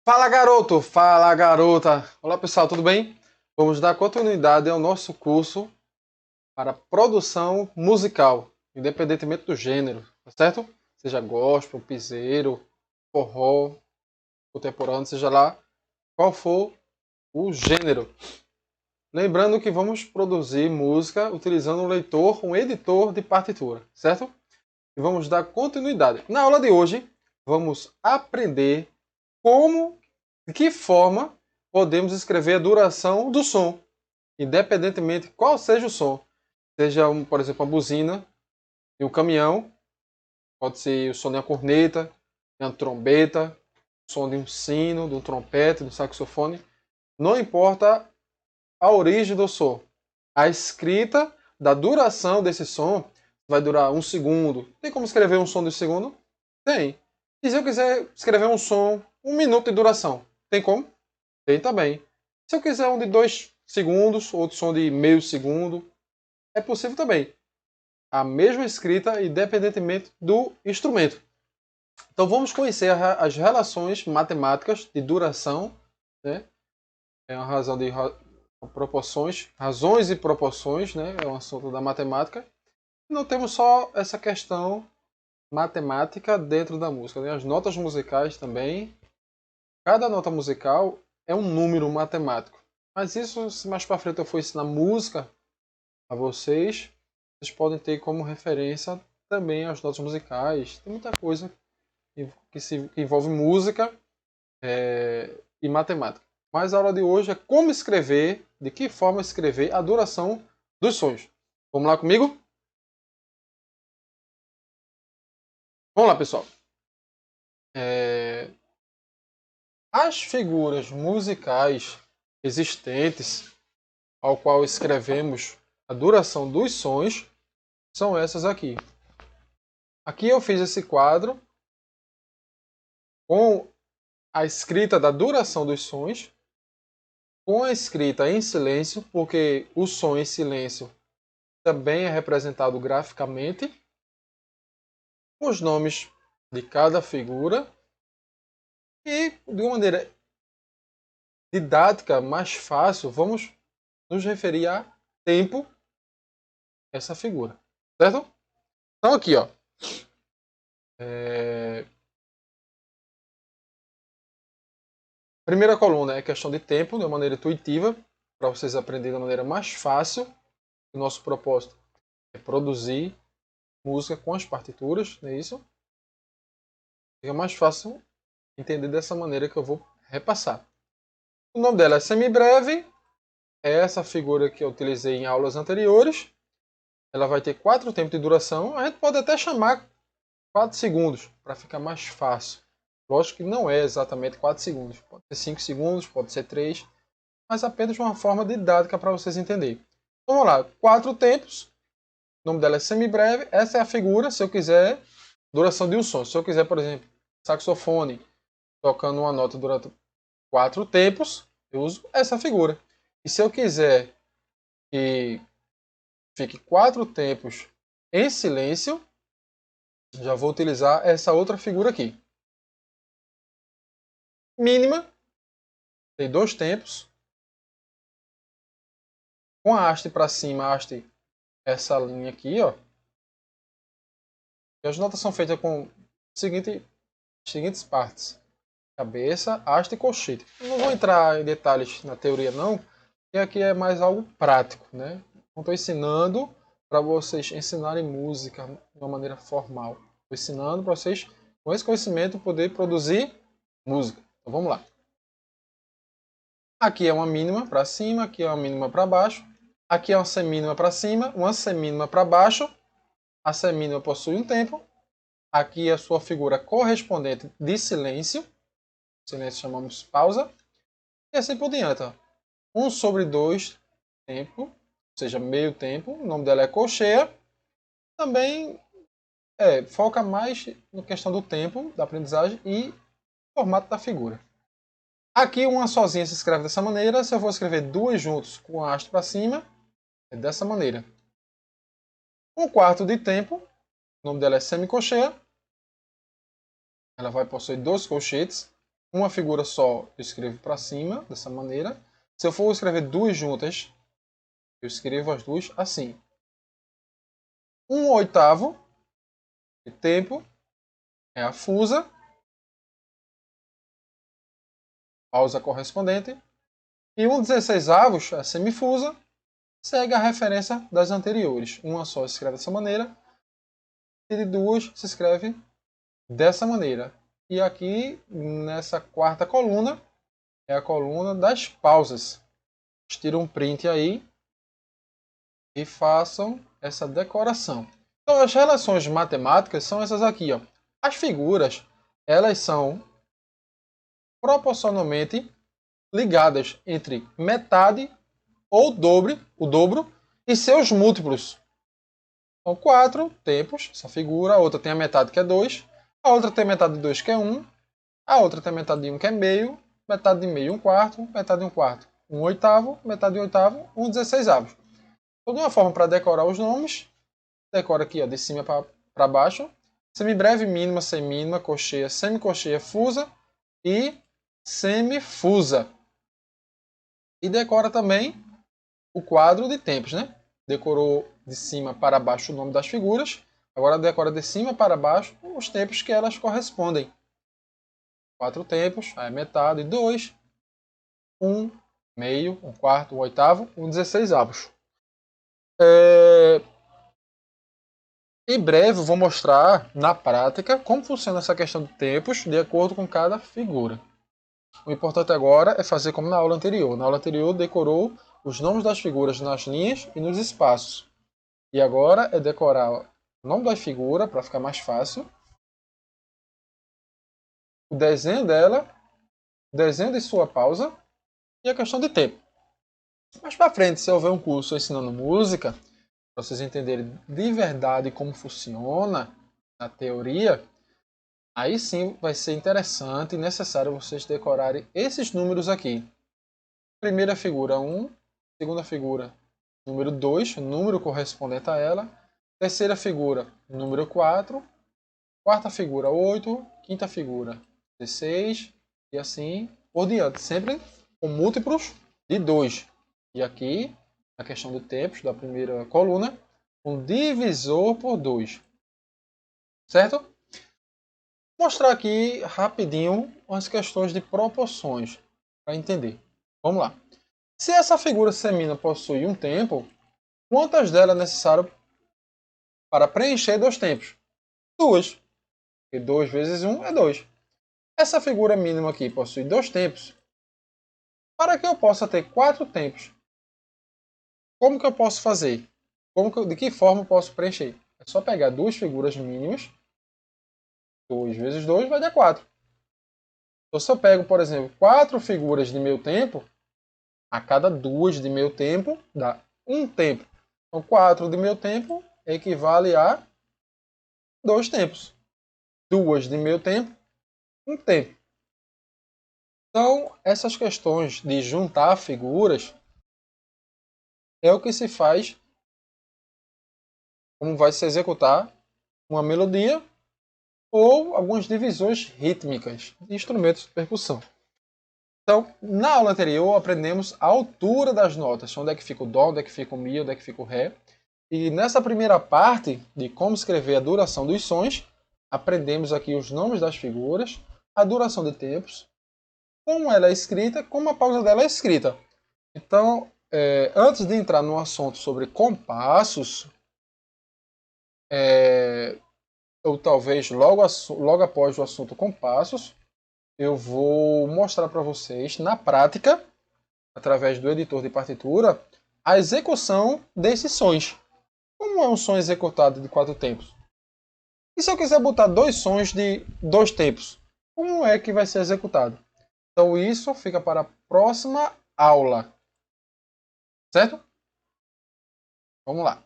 Fala garoto, fala garota. Olá pessoal, tudo bem? Vamos dar continuidade ao nosso curso para produção musical, independentemente do gênero, tá certo? Seja gospel, piseiro, forró, contemporâneo, seja lá qual for o gênero. Lembrando que vamos produzir música utilizando um leitor, um editor de partitura, certo? E vamos dar continuidade. Na aula de hoje, vamos aprender de que forma podemos escrever a duração do som, independentemente qual seja o som. Seja, por exemplo, a buzina de um caminhão, pode ser o som de uma corneta, de uma trombeta, o som de um sino, de um trompete, de um saxofone. Não importa a origem do som. A escrita da duração desse som vai durar 1 segundo. Tem como escrever um som de 1 segundo? Tem. E se eu quiser escrever um som, 1 minuto de duração, tem como? Tem também. Se eu quiser um de 2 segundos, outro som de meio segundo, é possível também. A mesma escrita, independentemente do instrumento. Então vamos conhecer as relações matemáticas de duração, né? É uma razão de proporções, razões e proporções, né? É um assunto da matemática. E não temos só essa questão matemática dentro da música, né? As notas musicais também. Cada nota musical é um número matemático. Mas isso, se mais para frente eu for ensinar música a vocês, vocês podem ter como referência também as notas musicais. Tem muita coisa que envolve música e matemática. Mas a aula de hoje é como escrever, de que forma escrever a duração dos sons. Vamos lá comigo? Vamos lá, pessoal. As figuras musicais existentes ao qual escrevemos a duração dos sons são essas aqui. Aqui eu fiz esse quadro com a escrita da duração dos sons, com a escrita em silêncio, porque o som em silêncio também é representado graficamente, com os nomes de cada figura e, de uma maneira didática, mais fácil, vamos nos referir a tempo essa figura, certo? Então aqui, ó, primeira coluna é questão de tempo, de uma maneira intuitiva, para vocês aprenderem da maneira mais fácil. O nosso propósito é produzir música com as partituras, não é isso? Fica mais fácil entender dessa maneira que eu vou repassar. O nome dela é semibreve, é essa figura que eu utilizei em aulas anteriores. Ela vai ter 4 tempos de duração. A gente pode até chamar 4 segundos, para ficar mais fácil. Lógico que não é exatamente 4 segundos. Pode ser 5 segundos, pode ser 3, mas apenas uma forma didática para vocês entenderem. Então vamos lá, 4 tempos. O nome dela é semibreve. Essa é a figura, se eu quiser, duração de um som. Se eu quiser, por exemplo, saxofone, tocando uma nota durante 4 tempos, eu uso essa figura. E se eu quiser que fique 4 tempos em silêncio, já vou utilizar essa outra figura aqui. Mínima, tem 2 tempos. Com a haste para cima, a haste, essa linha aqui, ó. E as notas são feitas com seguintes partes: cabeça, haste e colchete. Eu não vou entrar em detalhes na teoria não, porque aqui é mais algo prático, né? Não estou ensinando para vocês ensinarem música de uma maneira formal. Estou ensinando para vocês, com esse conhecimento, poder produzir música. Então vamos lá. Aqui é uma mínima para cima, aqui é uma mínima para baixo. Aqui é uma semínima para cima, uma semínima para baixo. A semínima possui um tempo. Aqui é a sua figura correspondente de silêncio. Silêncio chamamos pausa. E assim por diante. 1/2 tempo, ou seja, meio tempo. O nome dela é colcheia. Também foca mais na questão do tempo da aprendizagem e formato da figura. Aqui uma sozinha se escreve dessa maneira. Se eu for escrever duas juntos com a haste para cima, é dessa maneira. 1/4 de tempo. O nome dela é semicolcheia. Ela vai possuir 2 colchetes. uma figura só, eu escrevo para cima, dessa maneira. Se eu for escrever duas juntas, eu escrevo as duas assim. 1/8 de tempo é a fusa, pausa correspondente. E 1/16 é a semifusa, segue a referência das anteriores. Uma só se escreve dessa maneira, e de duas se escreve dessa maneira. E aqui, nessa quarta coluna, é a coluna das pausas. Tiram um print aí e façam essa decoração. Então, as relações matemáticas são essas aqui. Ó. As figuras, elas são proporcionalmente ligadas entre metade ou o dobro, e seus múltiplos. São 4 tempos, essa figura. A outra tem a metade, que é 2. A outra tem a metade de 2, que é 1. A outra tem a metade de 1, que é meio. Metade de meio, 1/4. Metade de 1/4, 1/8. Metade de 1/8, 1/16. Então, de uma forma para decorar os nomes, decora aqui ó, de cima para baixo. Semibreve, mínima, semínima, cocheia, semicocheia, fusa e semifusa. E decora também o quadro de tempos, né? Decorou de cima para baixo o nome das figuras. Agora decora de cima para baixo os tempos que elas correspondem. 4 tempos, aí metade, 2, 1, meio, 1/4, 1/8, 1/16. Em breve eu vou mostrar na prática como funciona essa questão de tempos de acordo com cada figura. O importante agora é fazer como na aula anterior. Na aula anterior decorou os nomes das figuras nas linhas e nos espaços. E agora é decorar o nome da figura para ficar mais fácil, o desenho dela, o desenho de sua pausa e a questão de tempo. Mais para frente, se houver um curso ensinando música, para vocês entenderem de verdade como funciona na teoria, aí sim vai ser interessante e necessário vocês decorarem esses números aqui. Primeira figura 1, segunda figura número 2, número correspondente a ela. Terceira figura, número 4. Quarta figura, 8. Quinta figura, 16. E assim por diante. Sempre com múltiplos de 2. E aqui, na questão de tempos da primeira coluna, um divisor por 2. Certo? Vou mostrar aqui rapidinho as questões de proporções para entender. Vamos lá. Se essa figura semina possui um tempo, quantas delas é necessário para preencher 2 tempos? 2. Porque 2 vezes 1 é 2. Essa figura mínima aqui possui 2 tempos. Para que eu possa ter 4 tempos, como que eu posso fazer? De que forma eu posso preencher? É só pegar duas figuras mínimas. 2 vezes 2 vai dar 4. Então, se eu pego, por exemplo, 4 figuras de meu tempo, a cada 2 de meu tempo dá 1 tempo. Então, 4 de meu tempo equivale a 2 tempos. 2 de meu tempo, 1 tempo. Então, essas questões de juntar figuras é o que se faz, como vai se executar uma melodia ou algumas divisões rítmicas de instrumentos de percussão. Então, na aula anterior, aprendemos a altura das notas, onde é que fica o dó, onde é que fica o mi, onde é que fica o ré. E nessa primeira parte de como escrever a duração dos sons, aprendemos aqui os nomes das figuras, a duração de tempos, como ela é escrita, como a pausa dela é escrita. Então, antes de entrar no assunto sobre compassos, ou talvez logo após o assunto compassos, eu vou mostrar para vocês, na prática, através do editor de partitura, a execução desses sons. Como é um som executado de 4 tempos? E se eu quiser botar 2 sons de 2 tempos? Como é que vai ser executado? Então isso fica para a próxima aula. Certo? Vamos lá.